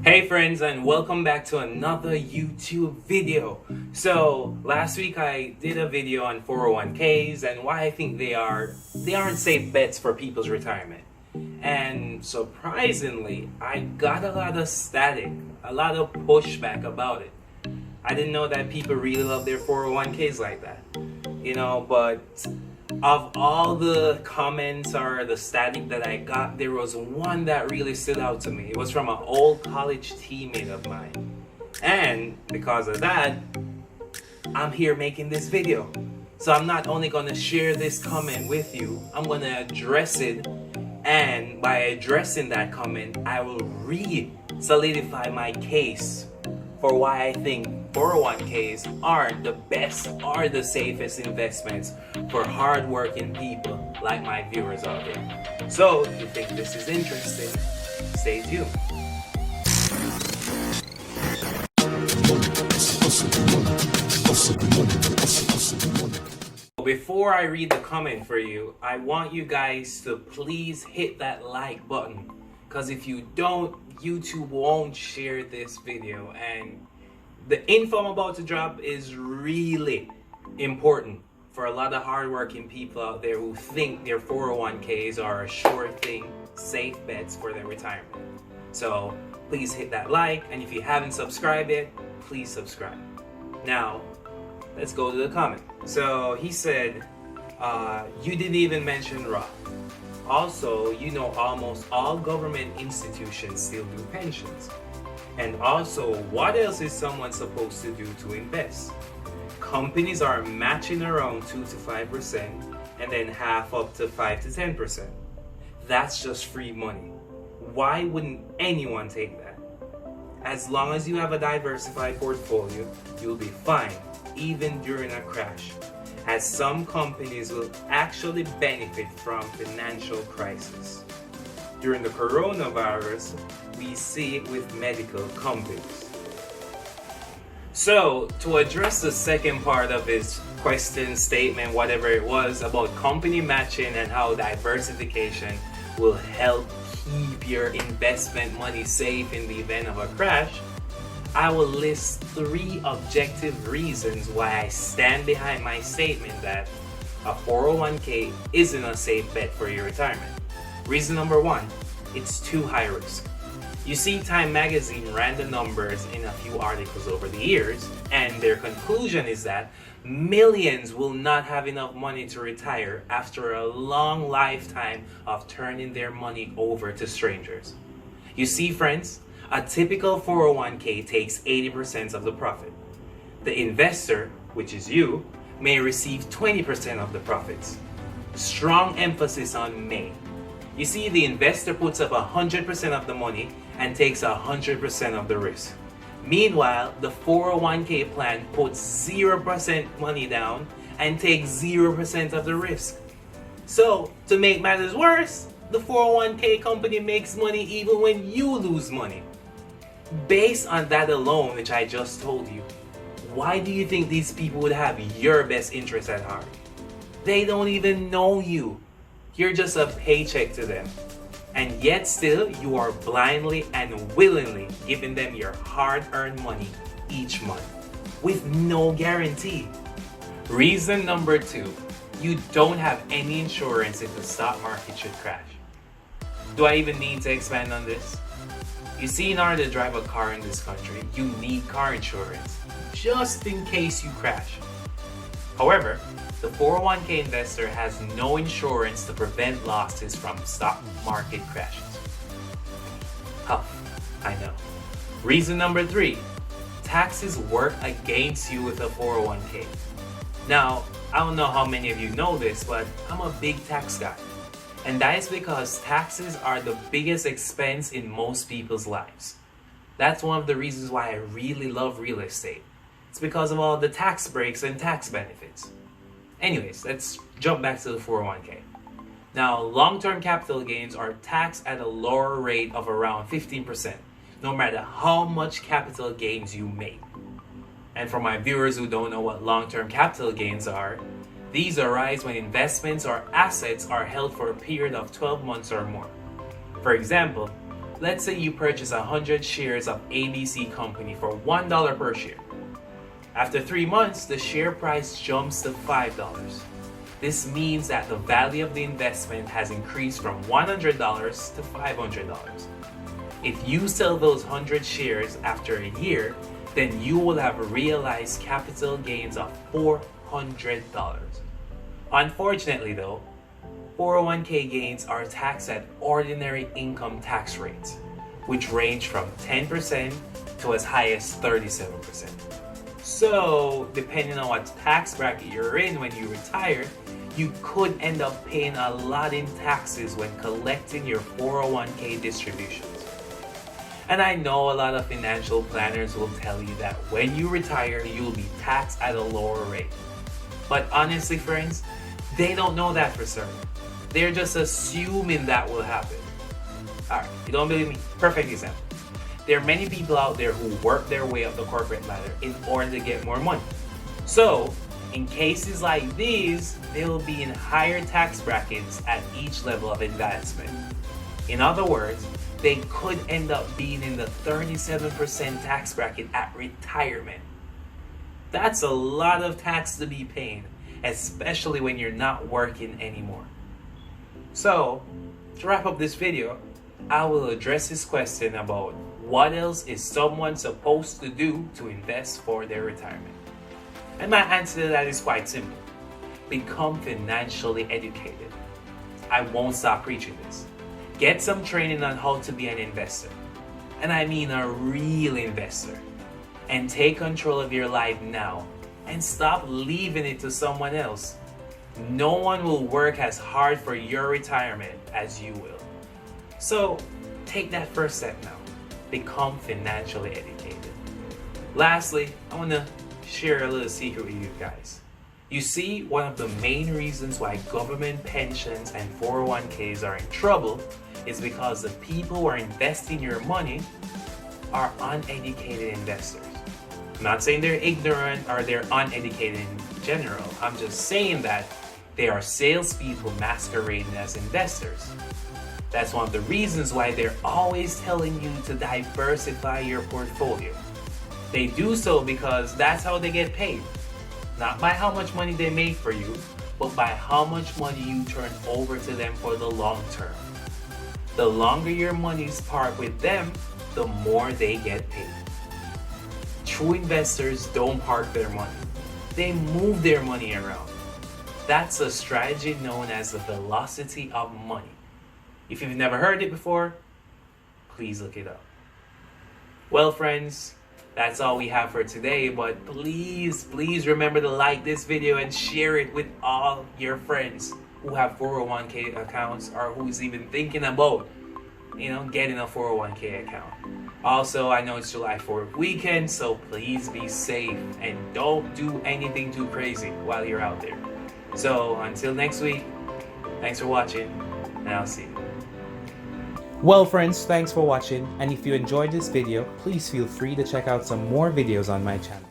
Hey friends, and welcome back to another YouTube video. So last week I did a video on 401ks and why I think they aren't safe bets for people's retirement. And surprisingly, I got a lot of static, a lot of pushback about it. I didn't know that people really love their 401ks like that. But of all the comments or the static that I got, there was one that really stood out to me. It was from an old college teammate of mine. And because of that, I'm here making this video. So I'm not only going to share this comment with you, I'm going to address it. And by addressing that comment, I will solidify my case for why I think 401ks aren't the best or the safest investments for hardworking people like my viewers out there. So if you think this is interesting, stay tuned. Before I read the comment for you, I want you guys to please hit that like button, because if you don't, YouTube won't share this video, and the info I'm about to drop is really important for a lot of hardworking people out there who think their 401ks are a sure thing, safe bets for their retirement. So please hit that like, and if you haven't subscribed yet, please subscribe. Now, let's go to the comment. So he said, you didn't even mention Roth. Also, almost all government institutions still do pensions. And also, what else is someone supposed to do to invest? Companies are matching around 2 to 5% and then half up to 5 to 10%. That's just free money. Why wouldn't anyone take that? As long as you have a diversified portfolio, you'll be fine, even during a crash, as some companies will actually benefit from financial crisis. During the coronavirus, we see it with medical companies. So, to address the second part of his question, statement, whatever it was, about company matching and how diversification will help keep your investment money safe in the event of a crash, I will list 3 objective reasons why I stand behind my statement that a 401k isn't a safe bet for your retirement. Reason number 1, it's too high risk. You see, Time magazine ran the numbers in a few articles over the years, and their conclusion is that millions will not have enough money to retire after a long lifetime of turning their money over to strangers. You see, friends, a typical 401k takes 80% of the profit. The investor, which is you, may receive 20% of the profits. Strong emphasis on may. You see, the investor puts up 100% of the money and takes 100% of the risk. Meanwhile, the 401k plan puts 0% money down and takes 0% of the risk. So, to make matters worse, the 401k company makes money even when you lose money. Based on that alone, which I just told you, why do you think these people would have your best interest at heart? They don't even know you. You're just a paycheck to them. And yet still, you are blindly and willingly giving them your hard-earned money each month with no guarantee. Reason number 2, you don't have any insurance if the stock market should crash. Do I even need to expand on this? You see, in order to drive a car in this country, you need car insurance, just in case you crash. However, the 401k investor has no insurance to prevent losses from stock market crashes. I know. Reason number 3, taxes work against you with a 401k. Now, I don't know how many of you know this, but I'm a big tax guy. And that is because taxes are the biggest expense in most people's lives. That's one of the reasons why I really love real estate. It's because of all the tax breaks and tax benefits. Anyways, let's jump back to the 401k. Now, long-term capital gains are taxed at a lower rate of around 15%, no matter how much capital gains you make. And for my viewers who don't know what long-term capital gains are, these arise when investments or assets are held for a period of 12 months or more. For example, let's say you purchase 100 shares of ABC company for $1 per share. After 3 months, the share price jumps to $5. This means that the value of the investment has increased from $100 to $500. If you sell those 100 shares after a year, then you will have realized capital gains of $400. Unfortunately though, 401k gains are taxed at ordinary income tax rates, which range from 10% to as high as 37%. So, depending on what tax bracket you're in when you retire, you could end up paying a lot in taxes when collecting your 401k distributions. And I know a lot of financial planners will tell you that when you retire, you'll be taxed at a lower rate. But honestly, friends, they don't know that for certain. They're just assuming that will happen. Alright, you don't believe me? Perfect example. There are many people out there who work their way up the corporate ladder in order to get more money. So, in cases like these, they will be in higher tax brackets at each level of advancement. In other words, they could end up being in the 37% tax bracket at retirement. That's a lot of tax to be paying, especially when you're not working anymore. So, to wrap up this video, I will address this question about what else is someone supposed to do to invest for their retirement. And my answer to that is quite simple. Become financially educated. I won't stop preaching this. Get some training on how to be an investor. And I mean a real investor. And take control of your life now and stop leaving it to someone else. No one will work as hard for your retirement as you will. So take that first step now. Become financially educated. Lastly, I want to share a little secret with you guys. You see, one of the main reasons why government pensions and 401ks are in trouble is because the people who are investing your money are uneducated investors. I'm not saying they're ignorant or they're uneducated in general. I'm just saying that they are salespeople masquerading as investors. That's one of the reasons why they're always telling you to diversify your portfolio. They do so because that's how they get paid. Not by how much money they make for you, but by how much money you turn over to them for the long term. The longer your money's parked with them, the more they get paid. True investors don't park their money. They move their money around. That's a strategy known as the velocity of money. If you've never heard it before, please look it up. Well, friends, that's all we have for today, but please remember to like this video and share it with all your friends who have 401k accounts or who's even thinking about, getting a 401k account. Also, I know it's July 4th weekend, so please be safe and don't do anything too crazy while you're out there. So until next week, thanks for watching, and I'll see you. Well, friends, thanks for watching, and if you enjoyed this video, please feel free to check out some more videos on my channel.